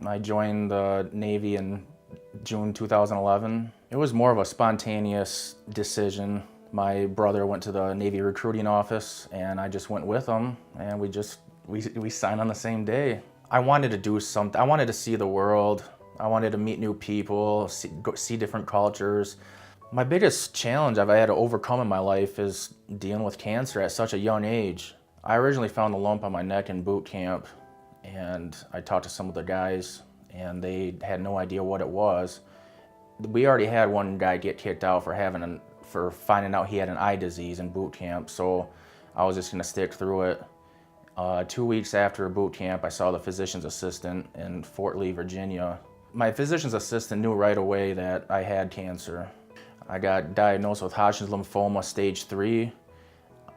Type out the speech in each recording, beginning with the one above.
I joined the Navy in June 2011. It was more of a spontaneous decision. My brother went to the Navy recruiting office and I just went with him, and we signed on the same day. I wanted to do something. I wanted to see the world. I wanted to meet new people, see different cultures. My biggest challenge I've had to overcome in my life is dealing with cancer at such a young age. I originally found a lump on my neck in boot camp, and I talked to some of the guys and they had no idea what it was. We already had one guy get kicked out for finding out he had an eye disease in boot camp, so I was just gonna stick through it. 2 weeks after boot camp, I saw the physician's assistant in Fort Lee, Virginia. My physician's assistant knew right away that I had cancer. I got diagnosed with Hodgkin's lymphoma stage 3.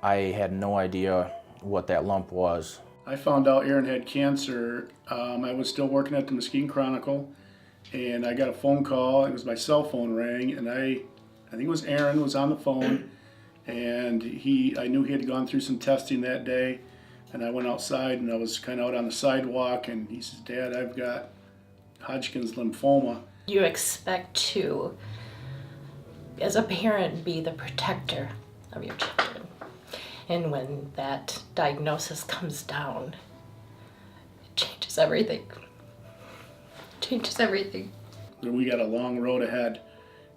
I had no idea what that lump was. I found out Aaron had cancer. I was still working at the Muskegon Chronicle, and I got a phone call. It was my cell phone rang, and I think it was Aaron was on the phone, and I knew he had gone through some testing that day, and I went outside and I was kind of out on the sidewalk, and he says, "Dad, I've got Hodgkin's lymphoma." You expect to, as a parent, be the protector of your children. And when that diagnosis comes down, it changes everything. It changes everything. We got a long road ahead,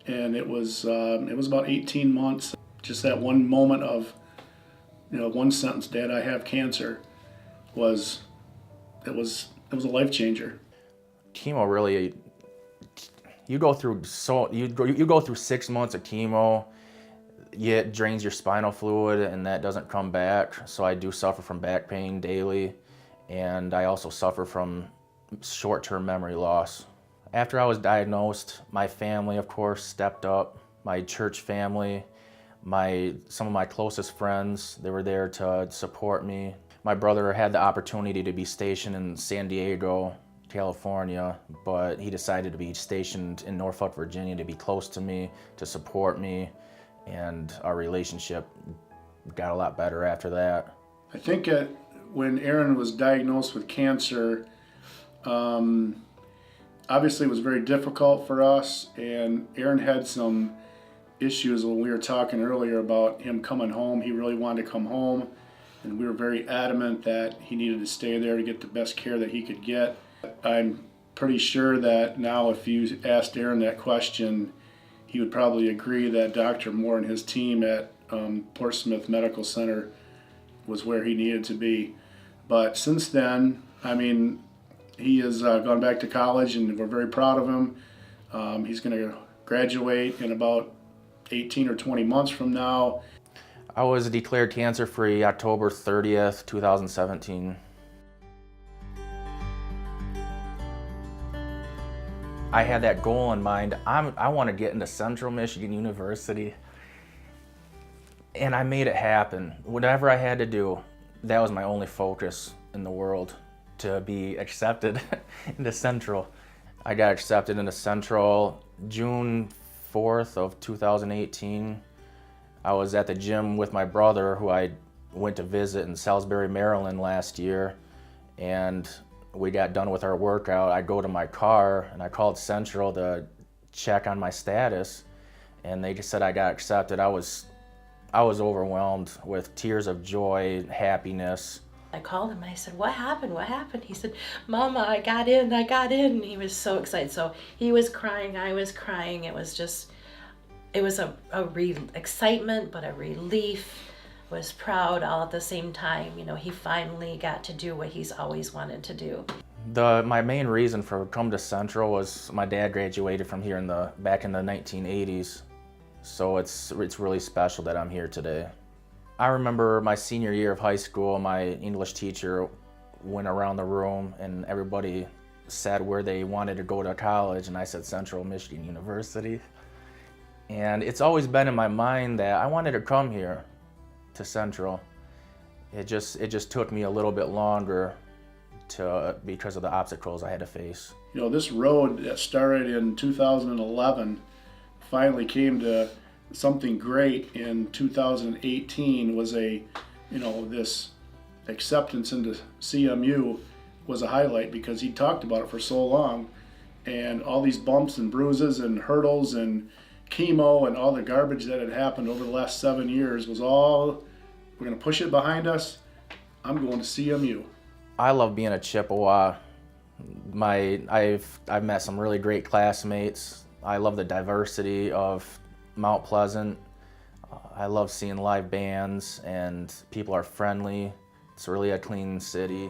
and it was about 18 months. Just that one moment of, one sentence, "Dad, I have cancer," was a life changer. Chemo really, you go through 6 months of chemo. It drains your spinal fluid and that doesn't come back. So I do suffer from back pain daily, and I also suffer from short-term memory loss. After I was diagnosed, my family, of course, stepped up. My church family, some of my closest friends, they were there to support me. My brother had the opportunity to be stationed in San Diego, California, but he decided to be stationed in Norfolk, Virginia to be close to me, to support me, and our relationship got a lot better after that. I think when Aaron was diagnosed with cancer, obviously it was very difficult for us, and Aaron had some issues when we were talking earlier about him coming home. He really wanted to come home, and we were very adamant that he needed to stay there to get the best care that he could get. I'm pretty sure that now if you asked Aaron that question, he would probably agree that Dr. Moore and his team at Portsmouth Medical Center was where he needed to be. But since then, he has gone back to college, and we're very proud of him. He's going to graduate in about 18 or 20 months from now. I was declared cancer-free October 30th, 2017. I had that goal in mind. I want to get into Central Michigan University, and I made it happen. Whatever I had to do, that was my only focus in the world, to be accepted into Central. I got accepted into Central June 4th of 2018. I was at the gym with my brother, who I went to visit in Salisbury, Maryland last year, and we got done with our workout. I go to my car and I called Central to check on my status, and they just said I got accepted. I was overwhelmed with tears of joy, happiness. I called him and I said, "What happened? What happened?" He said, "Mama, I got in. And he was so excited. So he was crying, I was crying. It was a excitement, but a relief. Was proud all at the same time. He finally got to do what he's always wanted to do. My main reason for coming to Central was my dad graduated from here back in the 1980s. So it's really special that I'm here today. I remember my senior year of high school, my English teacher went around the room and everybody said where they wanted to go to college, and I said Central Michigan University. And it's always been in my mind that I wanted to come here to Central. It just took me a little bit longer because of the obstacles I had to face. This road that started in 2011 finally came to something great in 2018. Was this acceptance into CMU was a highlight because he talked about it for so long, and all these bumps and bruises and hurdles and chemo and all the garbage that had happened over the last 7 years was all, we're going to push it behind us. I'm going to CMU. I love being a Chippewa. I've met some really great classmates. I love the diversity of Mount Pleasant. I love seeing live bands, and people are friendly. It's really a clean city.